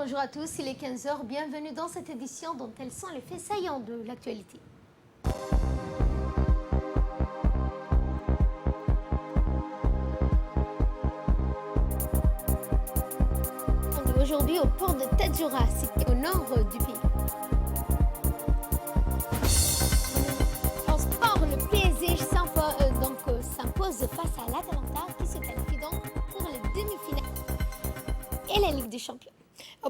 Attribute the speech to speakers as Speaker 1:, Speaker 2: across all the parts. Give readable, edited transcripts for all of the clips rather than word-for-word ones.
Speaker 1: Bonjour à tous, il est 15 heures. Bienvenue dans cette édition dont elles sont les faits saillants de l'actualité. Aujourd'hui au port de Tadjoura, situé au nord du pays. En sport, le PSG s'impose face à l'Atalanta qui se qualifie donc pour les demi-finales et la Ligue des Champions.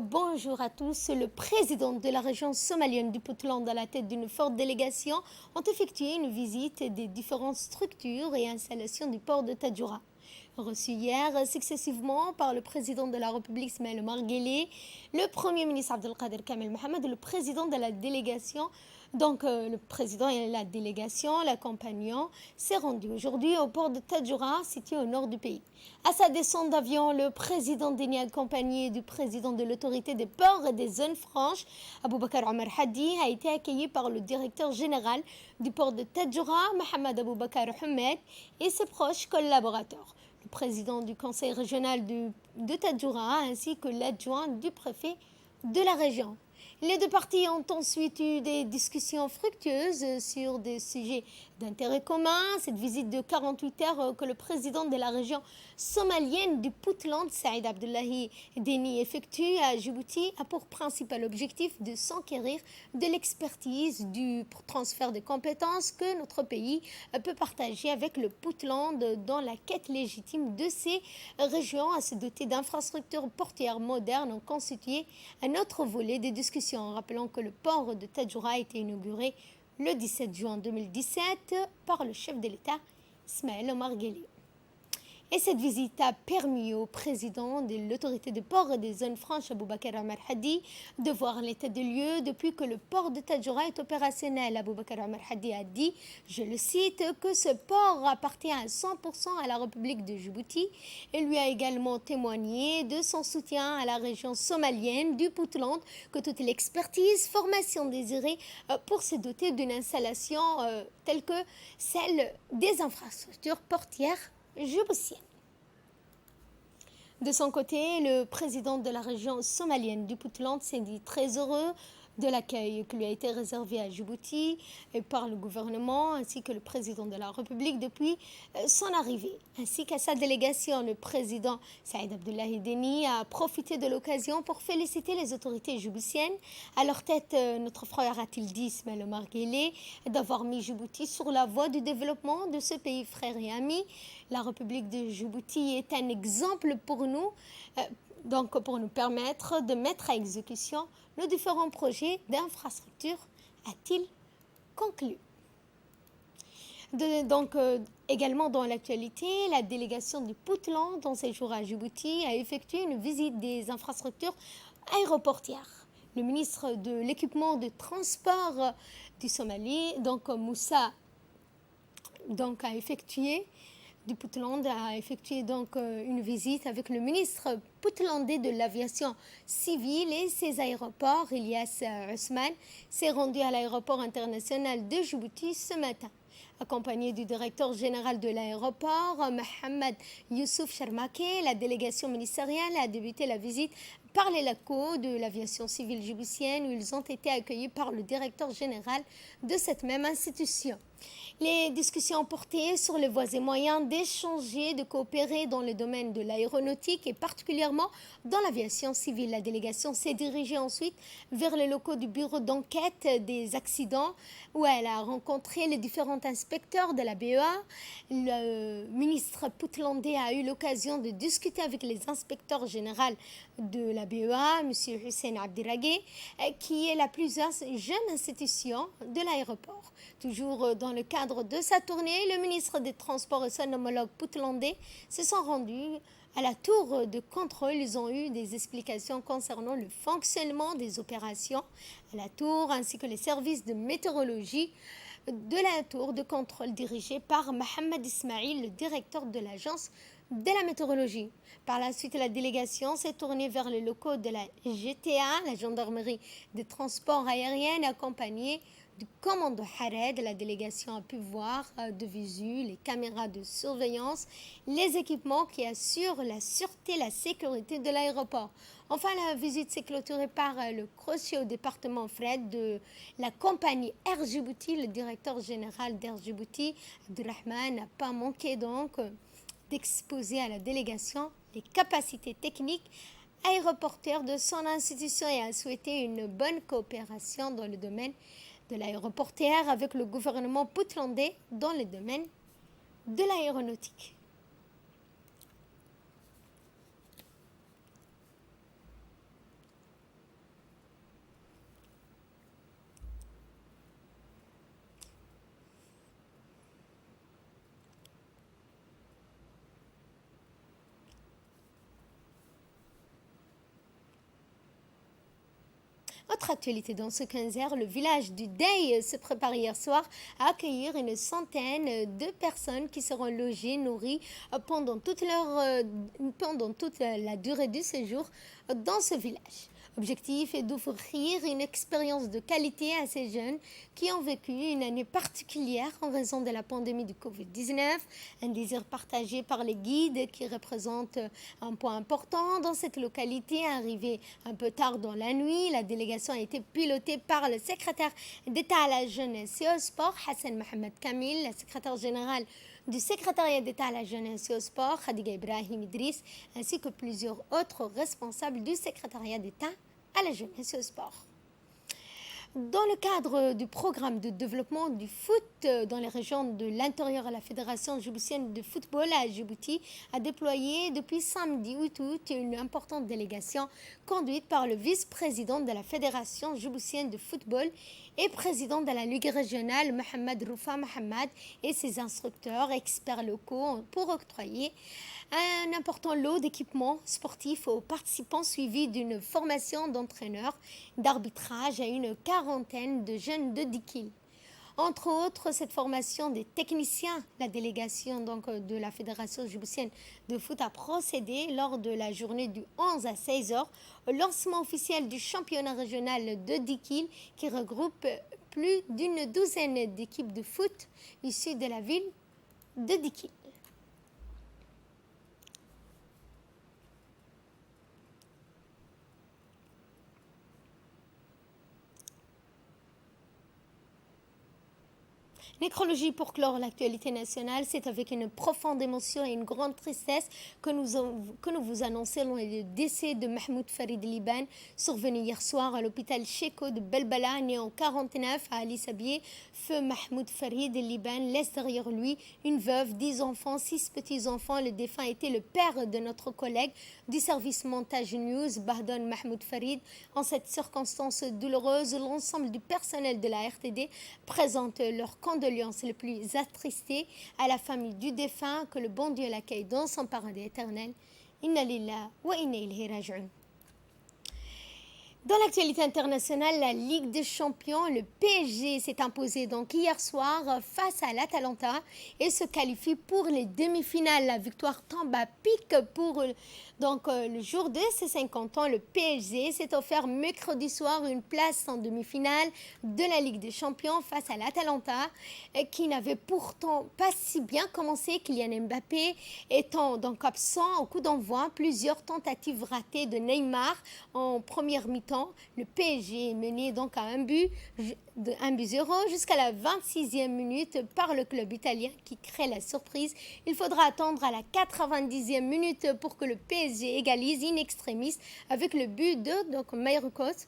Speaker 1: Bonjour à tous. Le président de la région somalienne du Puntland à la tête d'une forte délégation ont effectué une visite des différentes structures et installations du port de Tadjoura. Reçu hier successivement par le président de la République Ismaël Omar Guelleh, le premier ministre Abdelkader Kamel Mohamed et le président de la délégation. Le président et la délégation, l'accompagnant, s'est rendu aujourd'hui au port de Tadjoura, situé au nord du pays. À sa descente d'avion, le président Déni, accompagné du président de l'autorité des ports et des zones franches, Aboubakar Omar Hadi, a été accueilli par le directeur général du port de Tadjoura, Mohamed Aboubakar Ahmed, et ses proches collaborateurs. Le président du conseil régional de Tadjoura ainsi que l'adjoint du préfet de la région. Les deux parties ont ensuite eu des discussions fructueuses sur des sujets d'intérêt commun. Cette visite de 48 heures que le président de la région somalienne du Puntland, Saïd Abdullahi Déni, effectue à Djibouti a pour principal objectif de s'enquérir de l'expertise du transfert de compétences que notre pays peut partager avec le Puntland dans la quête légitime de ces régions à se doter d'infrastructures portuaires modernes ont constitué un autre volet des discussions, en rappelant que le port de Tadjoura a été inauguré le 17 juin 2017 par le chef de l'État Ismaël Omar Guelleh. Et cette visite a permis au président de l'autorité des ports et des zones franches, Aboubakar Omar Hadi, de voir l'état des lieux depuis que le port de Tadjoura est opérationnel. Aboubakar Omar Hadi a dit, je le cite, que ce port appartient à 100% à la République de Djibouti et lui a également témoigné de son soutien à la région somalienne du Puntland, que toute l'expertise, formation désirée pour se doter d'une installation telle que celle des infrastructures portières djiboutienne. De son côté, le président de la région somalienne du Puntland s'est dit très heureux de l'accueil qui lui a été réservé à Djibouti par le gouvernement ainsi que le président de la République depuis son arrivée. Ainsi qu'à sa délégation, le président Saïd Abdullahi Déni a profité de l'occasion pour féliciter les autorités djiboutiennes. À leur tête, notre frère a-t-il dit, Ismaël Omar Guelleh, d'avoir mis Djibouti sur la voie du développement de ce pays frère et ami. La République de Djibouti est un exemple pour nous. Pour nous permettre de mettre à exécution nos différents projets d'infrastructure, a-t-il conclu. Également dans l'actualité, la délégation du Puntland, dans ses jours à Djibouti, a effectué une visite des infrastructures aéroportières. Le ministre de l'équipement de transport du Somalie, Moussa, a effectué une visite avec le ministre puntlandais de l'aviation civile et ses aéroports, Ilyas Ousmane, s'est rendu à l'aéroport international de Djibouti ce matin. Accompagné du directeur général de l'aéroport, Mohamed Youssouf Sharmake, la délégation ministérielle a débuté la visite par les locaux de l'aviation civile djiboutienne où ils ont été accueillis par le directeur général de cette même institution. Les discussions portaient sur les voies et moyens d'échanger, de coopérer dans le domaine de l'aéronautique et particulièrement dans l'aviation civile. La délégation s'est dirigée ensuite vers les locaux du bureau d'enquête des accidents où elle a rencontré les différents inspecteurs de la BEA. Le ministre puntlandais a eu l'occasion de discuter avec les inspecteurs généraux de la BEA, M. Hussein Abdiragé, qui est la plus jeune institution de l'aéroport. Toujours dans le cadre de sa tournée, le ministre des Transports et son homologue puntlandais se sont rendus à la tour de contrôle. Ils ont eu des explications concernant le fonctionnement des opérations à la tour ainsi que les services de météorologie de la tour de contrôle dirigée par Mohamed Ismail, le directeur de l'agence de la météorologie. Par la suite, la délégation s'est tournée vers les locaux de la GTA, la gendarmerie des transports aériens, accompagnée du commando Hared. La délégation a pu voir de visu les caméras de surveillance, les équipements qui assurent la sûreté et la sécurité de l'aéroport. Enfin, la visite s'est clôturée par le crochet au département Fred de la compagnie Air Djibouti. Le directeur général d'Air Djibouti, Abdurrahman, n'a pas manqué donc d'exposer à la délégation les capacités techniques aéroportuaires de son institution et a souhaité une bonne coopération dans le domaine de l'aéroportuaire avec le gouvernement puntlandais dans le domaine de l'aéronautique. Autre actualité dans ce 15h, le village du Dey se prépare hier soir à accueillir une centaine de personnes qui seront logées, nourries pendant toute la durée du séjour dans ce village. L'objectif est d'offrir une expérience de qualité à ces jeunes qui ont vécu une année particulière en raison de la pandémie du Covid-19, un désir partagé par les guides qui représente un point important dans cette localité. Arrivée un peu tard dans la nuit, la délégation a été pilotée par le secrétaire d'État à la jeunesse et au sport, Hassan Mohamed Kamil, la secrétaire générale du secrétariat d'État à la jeunesse et au sport, Khadiga Ibrahim Idriss, ainsi que plusieurs autres responsables du secrétariat d'État à la jeunesse et au sport. Dans le cadre du programme de développement du foot dans les régions de l'intérieur, la Fédération djiboutienne de football à Djibouti a déployé depuis samedi 8 août une importante délégation conduite par le vice-président de la Fédération djiboutienne de football et président de la Ligue régionale, Mohamed Roufa Mohamed, et ses instructeurs experts locaux pour octroyer un important lot d'équipements sportifs aux participants suivis d'une formation d'entraîneurs d'arbitrage à une quarantaine de jeunes de Dikil. Entre autres, cette formation des techniciens, la délégation donc de la Fédération djiboutienne de foot a procédé lors de la journée du 11 à 16 heures au lancement officiel du championnat régional de Dikil qui regroupe plus d'une douzaine d'équipes de foot issues de la ville de Dikil. Nécrologie pour clore l'actualité nationale, c'est avec une profonde émotion et une grande tristesse que nous vous annonçons le décès de Mahmoud Farid Liban, survenu hier soir à l'hôpital Cheko de Belbala, né en 1949 à Ali Sabieh. Feu Mahmoud Farid Liban laisse derrière lui une veuve, 10 enfants, 6 petits-enfants. Le défunt était le père de notre collègue du service Montage News, Bahdon Mahmoud Farid. En cette circonstance douloureuse, l'ensemble du personnel de la RTD présente leurs condoléances les plus attristées à la famille du défunt, que le bon Dieu l'accueille dans son paradis éternel. Inna lillahi wa inna ilayhi raji'un. Dans l'actualité internationale, la Ligue des Champions, le PSG s'est imposé donc hier soir face à l'Atalanta et se qualifie pour les demi-finales. La victoire tombe à pic pour le jour de ses 50 ans. Le PSG s'est offert mercredi soir une place en demi-finale de la Ligue des Champions face à l'Atalanta qui n'avait pourtant pas si bien commencé. Kylian Mbappé étant donc absent au coup d'envoi, plusieurs tentatives ratées de Neymar en première mi-temps. Le PSG est mené donc à un but 0 jusqu'à la 26e minute par le club italien qui crée la surprise. Il faudra attendre à la 90e minute pour que le PSG égalise in extremis avec le but de Mayrokos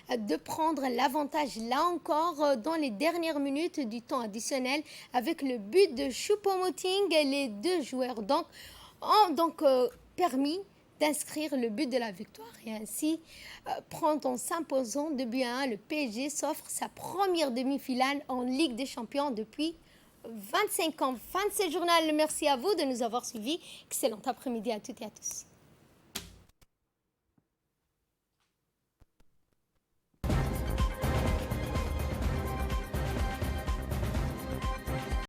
Speaker 1: de prendre l'avantage là encore dans les dernières minutes du temps additionnel avec le but de Choupo-Moting. Les deux joueurs ont permis d'inscrire le but de la victoire et ainsi prendre en s'imposant 2-1. Le PSG s'offre sa première demi-finale en Ligue des Champions depuis 25 ans. Fin de ce journal. Merci à vous de nous avoir suivis. Excellent après-midi à toutes et à tous.